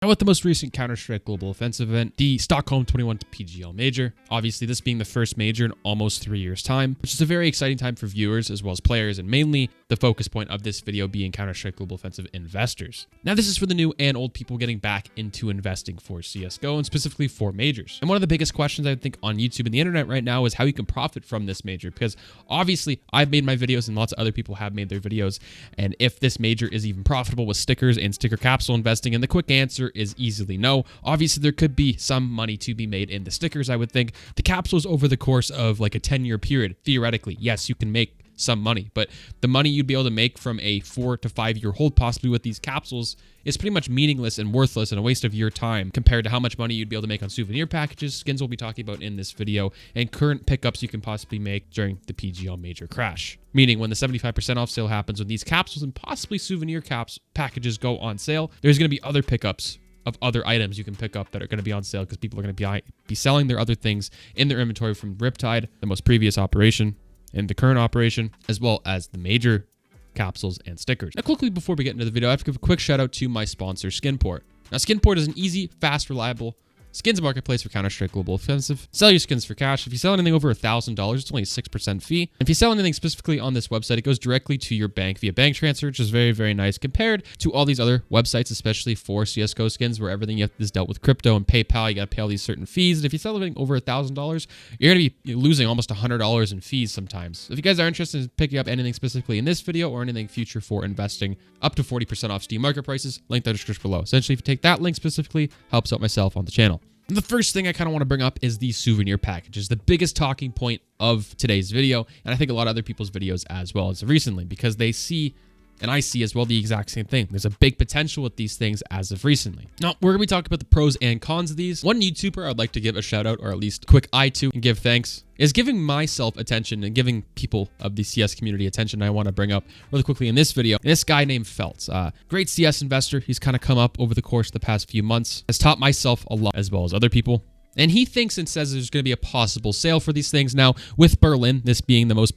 Now, with the most recent Counter-Strike Global Offensive event, the Stockholm 21 PGL Major, obviously this being the first major in almost 3 years' time, which is a very exciting time for viewers as well as players, and mainly the focus point of this video being Counter-Strike Global Offensive investors. Now, this is for the new and old people getting back into investing for CSGO and specifically for majors. And one of the biggest questions I think on YouTube and the internet right now is how you can profit from this major, because obviously I've made my videos and lots of other people have made their videos, and if this major is even profitable with stickers and sticker capsule investing, and the quick answer is easily no. Obviously, there could be some money to be made in the stickers, I would think. The capsules over the course of like a 10-year period, theoretically, yes, you can make some money, but the money you'd be able to make from a 4 to 5 year hold possibly with these capsules is pretty much meaningless and worthless and a waste of your time compared to how much money you'd be able to make on souvenir packages, skins we'll be talking about in this video, and current pickups you can possibly make during the PGL major crash. Meaning when the 75% off sale happens, when these capsules and possibly souvenir packages go on sale, there's going to be other pickups of other items you can pick up that are going to be on sale because people are going to be selling their other things in their inventory from RIPTIDE, the most previous operation, and the current operation, as well as the major capsules and stickers. Now, quickly before we get into the video, I have to give a quick shout out to my sponsor, Skinport. Now, Skinport is an easy, fast, reliable skins marketplace for Counter-Strike Global Offensive. Sell your skins for cash. If you sell anything over $1,000, it's only a 6% fee. If you sell anything specifically on this website, it goes directly to your bank via bank transfer, which is very, very nice compared to all these other websites, especially for CSGO skins, where everything is dealt with crypto and PayPal. You got to pay all these certain fees. And if you sell anything over $1,000, you're going to be losing almost $100 in fees sometimes. If you guys are interested in picking up anything specifically in this video or anything future for investing, up to 40% off Steam market prices, link in the description below. Essentially, if you take that link specifically, helps out myself on the channel. And the first thing I kind of want to bring up is the souvenir packages, the biggest talking point of today's video, and I think a lot of other people's videos as well as recently, because they see, and I see as well, the exact same thing. There's a big potential with these things as of recently. Now, we're going to be talking about the pros and cons of these. One YouTuber I'd like to give a shout out, or at least a quick eye to and give thanks, is giving myself attention and giving people of the CS community attention I want to bring up really quickly in this video. And this guy named Feltz, great CS investor. He's kind of come up over the course of the past few months, has taught myself a lot as well as other people. And he thinks and says there's going to be a possible sale for these things. Now, with Berlin, this being the most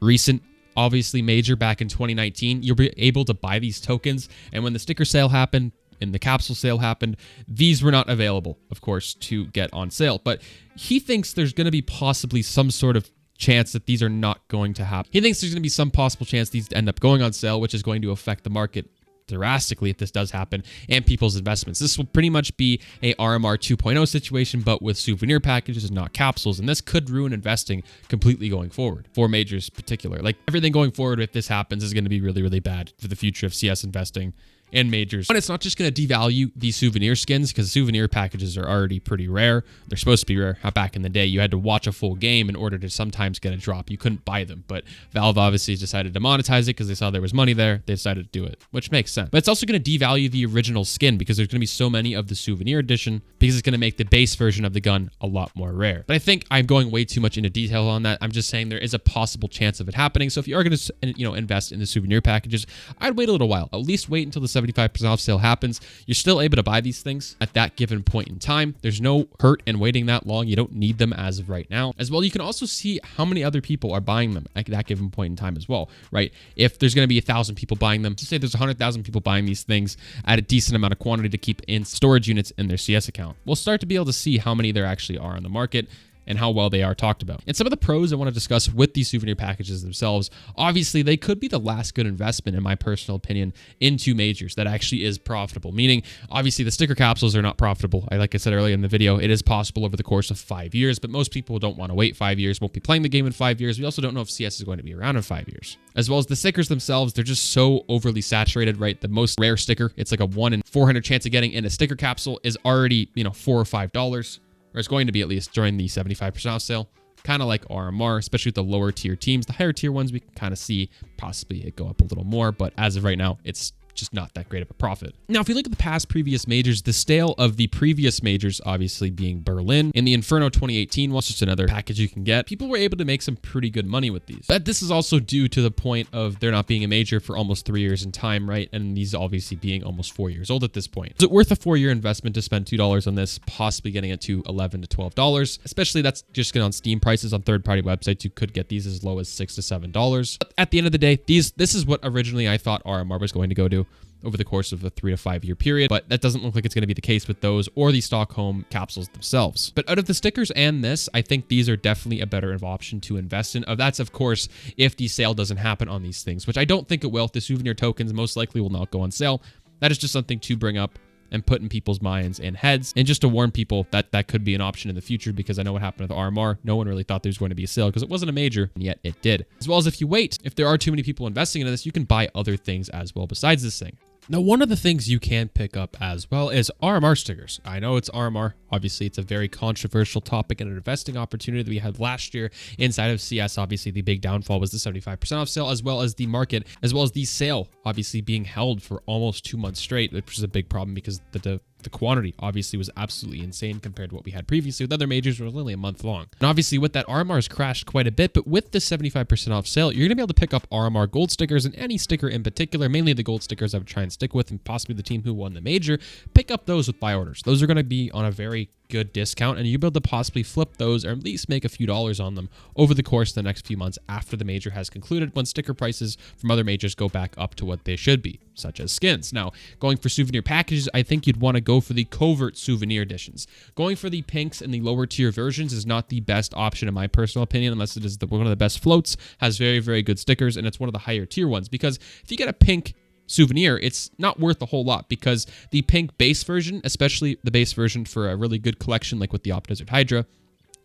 recent obviously major back in 2019, you'll be able to buy these tokens. And when the sticker sale happened and the capsule sale happened, these were not available, of course, to get on sale. But he thinks there's going to be possibly some sort of chance that these are not going to happen. He thinks there's going to be some possible chance these end up going on sale, which is going to affect the market drastically if this does happen, and people's investments. This will pretty much be a RMR 2.0 situation, but with souvenir packages and not capsules, and this could ruin investing completely going forward for majors in particular. Like, everything going forward, if this happens, is going to be really, really bad for the future of CS investing and majors. But it's not just going to devalue these souvenir skins, because souvenir packages are already pretty rare. They're supposed to be rare. Back in the day, you had to watch a full game in order to sometimes get a drop. You couldn't buy them, but Valve obviously decided to monetize it because they saw there was money there. They decided to do it, which makes sense. But it's also going to devalue the original skin because there's going to be so many of the souvenir edition, because it's going to make the base version of the gun a lot more rare. But I think I'm going way too much into detail on that. I'm just saying there is a possible chance of it happening. So if you are going to, invest in the souvenir packages, I'd wait a little while. At least wait until the 75% off sale happens. You're still able to buy these things at that given point in time. There's no hurt in waiting that long. You don't need them as of right now. As well, you can also see how many other people are buying them at that given point in time as well, right? If there's going to be 1,000 people buying them, to say there's 100,000 people buying these things at a decent amount of quantity to keep in storage units in their CS account, we'll start to be able to see how many there actually are on the market and how well they are talked about. And some of the pros I want to discuss with these souvenir packages themselves, obviously they could be the last good investment, in my personal opinion, into majors that actually is profitable. Meaning, obviously the sticker capsules are not profitable. Like I said earlier in the video, it is possible over the course of 5 years, but most people don't want to wait 5 years, won't be playing the game in 5 years. We also don't know if CS is going to be around in 5 years. As well as the stickers themselves, they're just so overly saturated, right? The most rare sticker, it's like a 1 in 400 chance of getting in a sticker capsule, is already, $4 or $5. Or it's going to be, at least during the 75% off sale. Kind of like RMR, especially with the lower tier teams. The higher tier ones, we can kind of see possibly it go up a little more, but as of right now, it's just not that great of a profit. Now, if you look at the previous majors, the stale of the previous majors obviously being Berlin and the Inferno 2018 was just another package you can get. People were able to make some pretty good money with these. But this is also due to the point of there not being a major for almost 3 years in time, right? And these obviously being almost 4 years old at this point. Is it worth a 4-year investment to spend $2 on this, possibly getting it to $11 to $12? Especially that's just on Steam prices on third-party websites. You could get these as low as $6 to $7. But at the end of the day, this is what originally I thought RMR was going to go to. over the course of a 3 to 5 year period, but that doesn't look like it's going to be the case with those or the Stockholm capsules themselves. But out of the stickers and this, I think these are definitely a better option to invest in. That's, of course, if the sale doesn't happen on these things, which I don't think it will. The souvenir tokens most likely will not go on sale. That is just something to bring up and put in people's minds and heads, and just to warn people that that could be an option in the future, because I know what happened with the RMR. No one really thought there was going to be a sale because it wasn't a major, and yet it did. As well as if you wait, if there are too many people investing into this, you can buy other things as well besides this thing. Now, one of the things you can pick up as well is RMR stickers. I know it's RMR. Obviously, it's a very controversial topic and an investing opportunity that we had last year inside of CS. Obviously, the big downfall was the 75% off sale, as well as the market, as well as the sale obviously being held for almost 2 months straight, which is a big problem because the quantity obviously was absolutely insane compared to what we had previously with other majors, which was only a month long. And obviously with that, RMR has crashed quite a bit, but with the 75% off sale, you're going to be able to pick up RMR gold stickers, and any sticker in particular, mainly the gold stickers I would try and stick with, and possibly the team who won the major, pick up those with buy orders. Those are going to be on a very good discount, and you'll be able to possibly flip those or at least make a few dollars on them over the course of the next few months after the major has concluded, when sticker prices from other majors go back up to what they should be, such as skins. Now, going for souvenir packages, I think you'd want to go for the Covert souvenir editions. Going for the pinks and the lower tier versions is not the best option in my personal opinion, unless it is one of the best floats, has very, very good stickers, and it's one of the higher tier ones, because if you get a pink souvenir, it's not worth a whole lot, because the pink base version, especially the base version for a really good collection like with the Desert Hydra,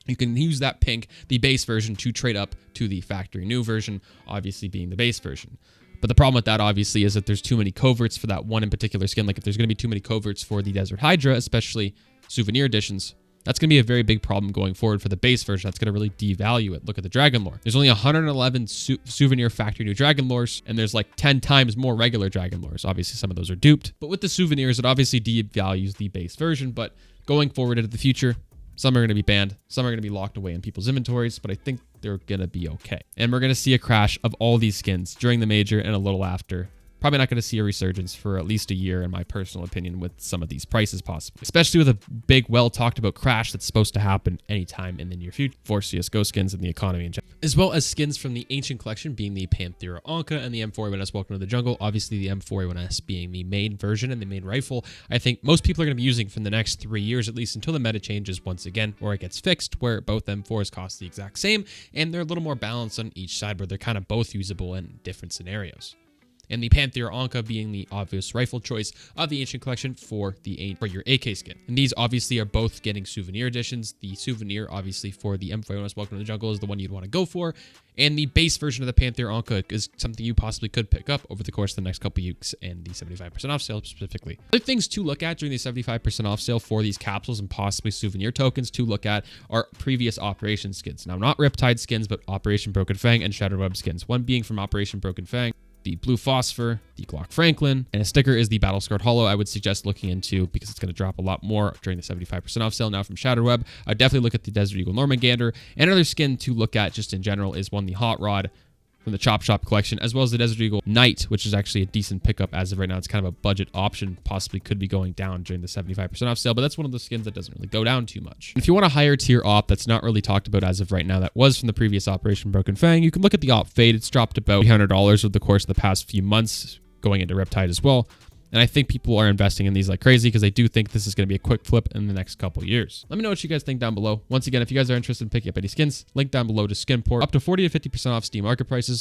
you can use that pink, the base version, to trade up to the factory new version, obviously being the base version. But the problem with that, obviously, is that there's too many coverts for that one in particular skin. Like if there's going to be too many coverts for the Desert Hydra, especially souvenir editions, that's going to be a very big problem going forward for the base version. That's going to really devalue it. Look at the Dragon Lore. There's only 111 souvenir factory new Dragon Lores, and there's like 10 times more regular Dragon Lores. Obviously, some of those are duped. But with the souvenirs, it obviously devalues the base version. But going forward into the future, some are going to be banned. Some are going to be locked away in people's inventories, but I think they're going to be okay. And we're going to see a crash of all these skins during the major and a little after. Probably not going to see a resurgence for at least a year, in my personal opinion, with some of these prices possibly. Especially with a big, well-talked-about crash that's supposed to happen anytime in the near future for CSGO skins and the economy in general. As well as skins from the Ancient Collection, being the Panthera Anka and the M4A1S Welcome to the Jungle. Obviously, the M4A1S being the main version and the main rifle. I think most people are going to be using for the next 3 years, at least until the meta changes once again, or it gets fixed, where both M4s cost the exact same, and they're a little more balanced on each side, where they're kind of both usable in different scenarios. And the Panthera Anka being the obvious rifle choice of the Ancient Collection for your AK skin. And these obviously are both getting souvenir editions. The souvenir, obviously, for the M4A1S Welcome to the Jungle is the one you'd want to go for. And the base version of the Panthera Anka is something you possibly could pick up over the course of the next couple weeks, and the 75% off sale specifically. Other things to look at during the 75% off sale for these capsules and possibly souvenir tokens to look at are previous Operation skins. Now, not RIPTIDE skins, but Operation Broken Fang and Shattered Web skins. One being from Operation Broken Fang, the Blue Phosphor, the Glock Franklin, and a sticker is the Battle Scarred Hollow. I would suggest looking into, because it's going to drop a lot more during the 75% off sale now from Shattered Web. I'd definitely look at the Desert Eagle Normangander. And another skin to look at just in general is one, the Hot Rod from the Chop Shop collection, as well as the Desert Eagle Knight, which is actually a decent pickup as of right now. It's kind of a budget option, possibly could be going down during the 75% off sale, but that's one of the skins that doesn't really go down too much. If you want a higher tier op that's not really talked about as of right now, that was from the previous Operation Broken Fang, you can look at the op Fade. It's dropped about $300 over the course of the past few months, going into RIPTIDE as well. And I think people are investing in these like crazy because they do think this is going to be a quick flip in the next couple years. Let me know what you guys think down below. Once again, if you guys are interested in picking up any skins, link down below to Skinport. Up to 40 to 50% off Steam market prices.